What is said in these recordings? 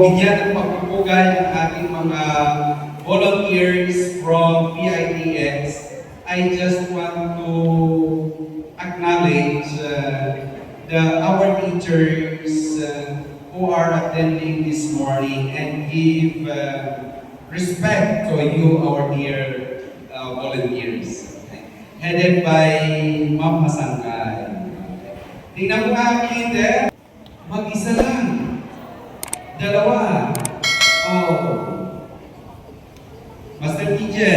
Bigyan ng pagpupugay ng ating mga volunteers from PITX. I just want to acknowledge our teachers who are attending this morning and give respect to you, our dear volunteers. Headed by Ma'am Masangkay. Tingnan mo ang leader, mag-isa lang. Dalawa. Oh. Master teacher.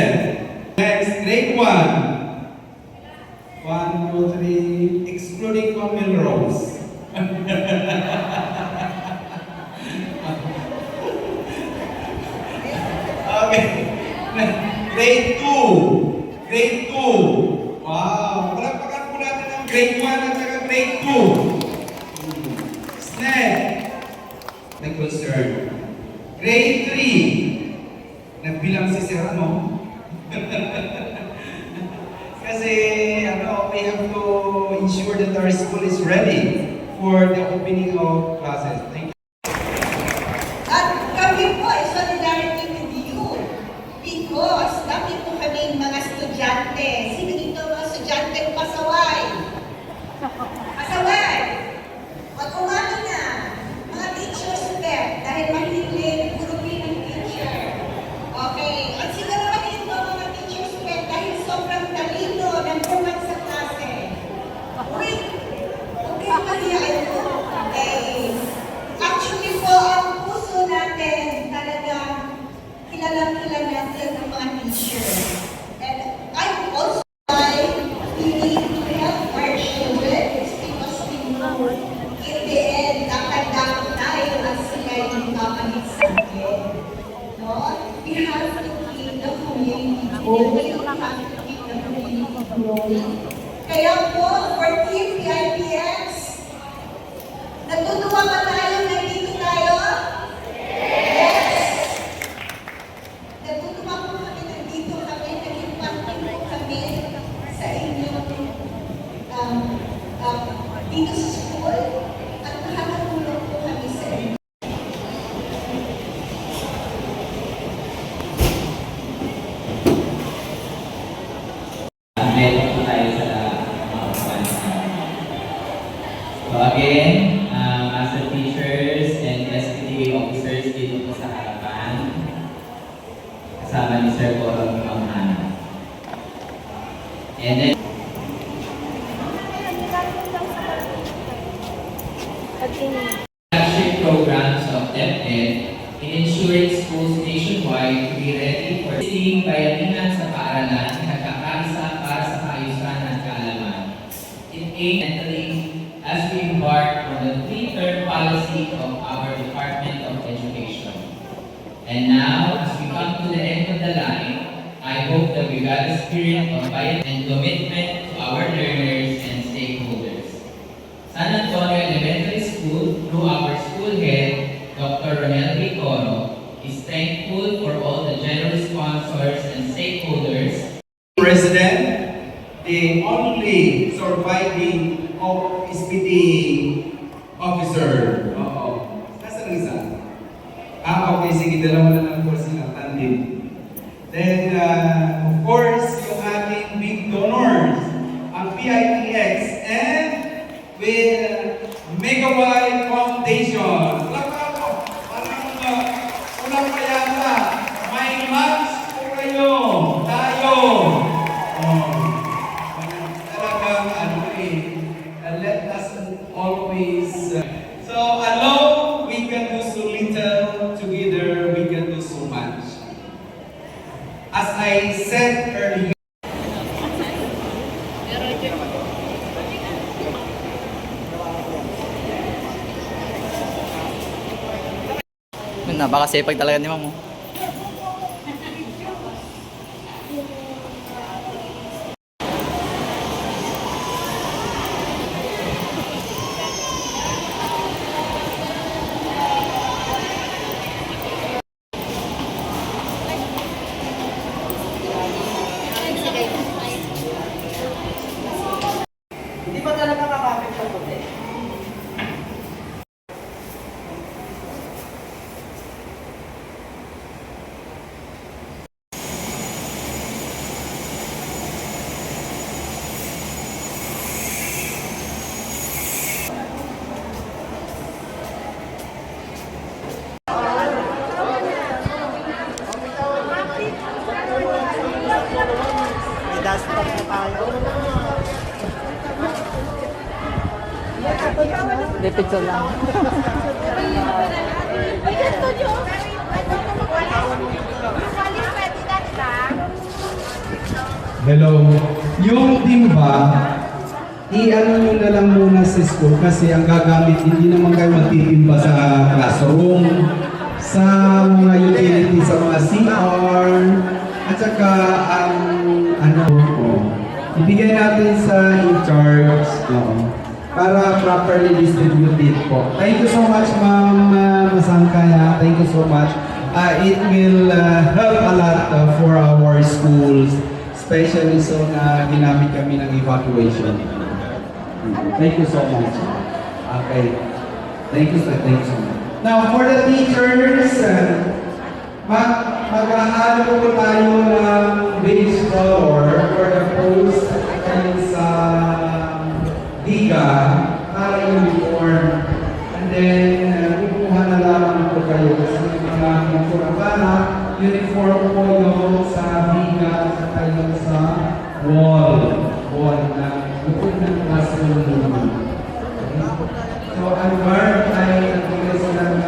Next, grade 1. 1, 2, 3, excluding Camille Rose. Okay. Grade 2. Grade 2. Wow. Palagpakan po natin ang grade 1 at saka grade 2. Snap. Nag-concern. Grade 3. Nagbilang si Sir ano? Kasi we have to ensure that our school is ready for the opening of classes. Thank you. At kami po ay solidarity with you because dami po kami mga estudyante. Sino dito mga estudyante pasaway? Pasaway! At umano na, mga teachers pet, dahil mahilig gurupin ng teacher. Okay, at sino naman dito mga teachers pet dahil sobrang talino ng buwan sa klase. Uy, okay pa niya ito. Okay. Actually po, ang puso natin talagang kilala natin ng mga teacher. And I'm also why we need to help our children. It's because we know in the end, dapat tayo at sila yung kapagit sa atin. No? We have to keep the community going. We have to keep the community growing. Kaya po, for Team PITX, natutuwa ba tayo? Nandito tayo? Yes! Natutuwa po kami, nandito kami, naging parte po kami sa inyong dito sa school at nakakatulong po kami sa inyo. Meron po tayo sa mga bansa. So again, master teachers and SPTA officers dito po sa harapan. Kasama ni Sir Coron Mamhana. And then, flagship programs of DepEd in ensuring schools nationwide to be ready for sitting bayanihan sa paaralan at kakaisa para sa kaayusan at kaalaman. It aims mentally as we embark on the 3-term policy of our Department of Education. And now, as we come to the end of the line, I hope that we got the spirit of bias and commitment to our learners and stakeholders. San Antonio Elementary School, through our school head, Dr. Ronel Vicoro, is thankful for all the generous sponsors and stakeholders. President, the only surviving of SPT officer. Oo. Nasaan ang isa? Okay, sige, dalawa na lang po sila, tandem. Then, of course, yung ating big donors, ang PITX and with Megawide Foundation. Lakad po, parang unang pa yata, may match po kayo, tayo. Let us always so alone we can do so little, together we can do so much. As I said earlier, Napakasipag talaga ni Ma'am. Oh. Hindi ba talaga kakapit sa puti? May dashboard na tayo. Hindi, picture lang. Hello. Yung timba, i-ano nyo na lang muna sa school kasi ang gagamit, hindi naman kayo magtitimba sa classroom, sa mga utilities, sa mga CR, at saka ang ibigay natin sa in-charge, para properly distributed po. Thank you so much, Ma'am Masangkaya. Thank you so much. It will help a lot for our schools, especially so na ginamit kami ng evacuation. Thank you so much. Okay. Thank you so much. Now, for the teachers, maghahalo po tayo ng base color for the post sa Diga para uniform. And then, kukuha na lamang po kayo kasi mga para uniform po yung sa Diga at kayo sa wall na bukod ng classroom naman. So, ang guard ay nagbigay sila ng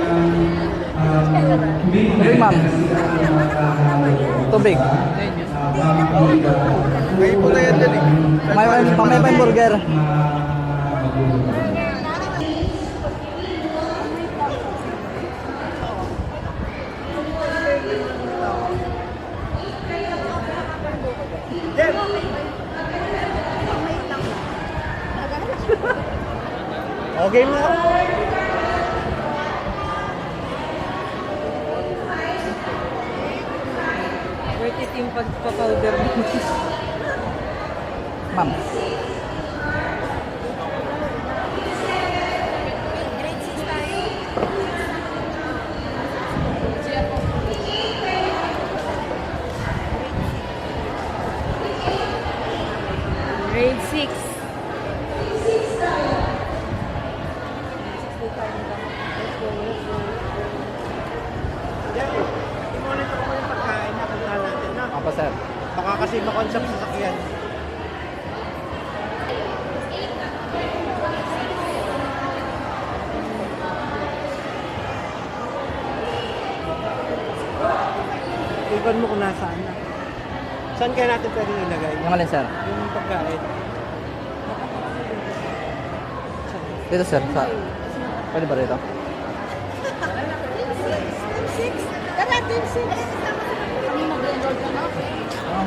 tubig. Tubig, ma'am. Tubig. May pula yan din eh. May burger. Okay na. Worth it yung pagpa-powder. Ma'am. Grade 6. I-monitor ko yung pagkain na punta natin na. Apa, sir? Baka kasi makoncept sa sakyan. Iban mo kung nasaan na. Saan kaya natin pwede ilagay? Yung alin, sir? Yung pagkain. Dito, sir. Sa... Pwede ba rito? Darating sila. Oh.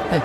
Hey.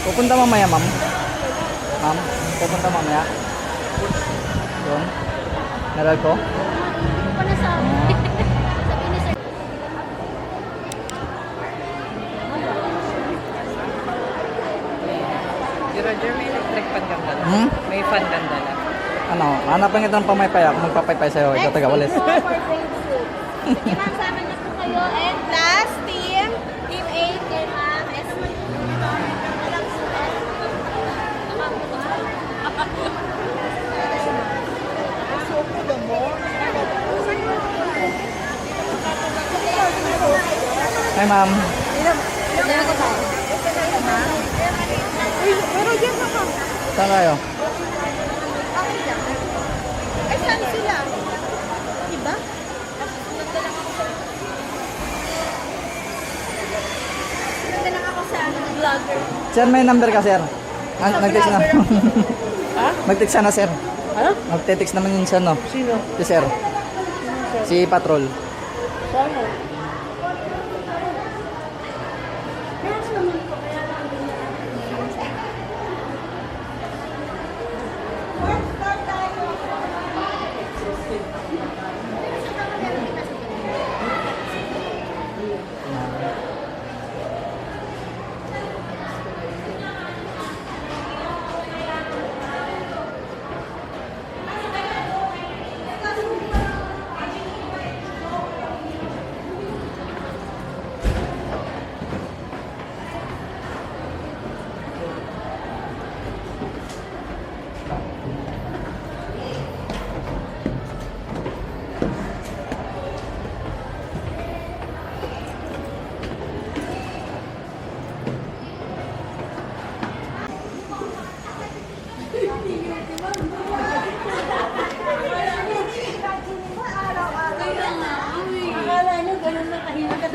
Pupunta mamaya, ma'am. Ma'am, pupunta mamaya. Doon. Naral ko. Hindi ko na sabi. Sabi ni sir. Si Roger, may electric fan kang dala. Hmm? May fan kang dala. Ano, hanapan kita ng pamaypay. Ako magpapaypay sa'yo. Ikaw taga walis. For grade 2. Sige ma'am, sama niyo po kayo. And last, team. Team 8 kay ma'am. Walang sulat. Hi, ma'am. Pero dyan ka ka. Saan kayo? Ay, saan sila? Diba? Nagdalang ako sa vlogger. Sir, may number ka, sir. Nag-text na. Ha? Nag-text na, sir. Ano? Nag-text naman yun siya, no? Sino? Si sir. Si Patrol. Saan?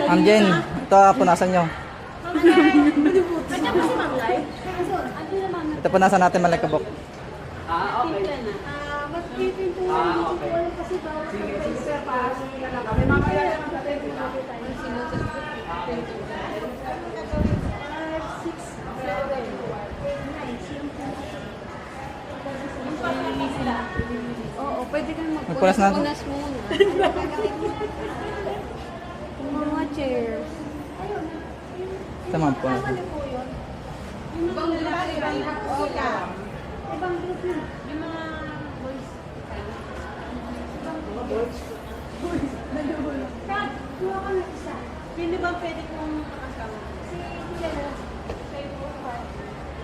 Ma'am Jen, ito punasan nyo. Ito punasan natin malikabok. Oo, pwede kang Magpunas na. magpunas muna. Yung mga chairs. Ito ma'am, punasan. Ibang group yun. Yung mga boys. Hindi ba pwede kong makasama?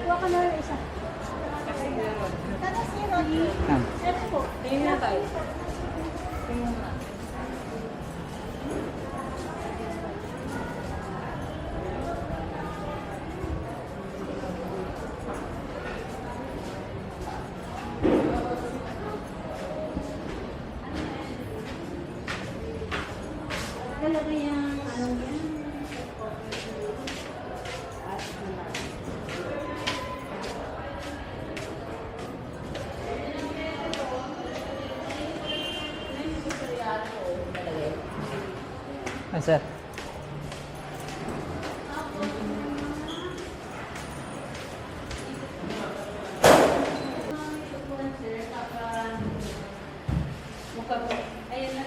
Kuha ka na rin isa. Yan. Tingin na tayo. Talaga yung ano yan. Ay, sir. Mukha ko. Ayun na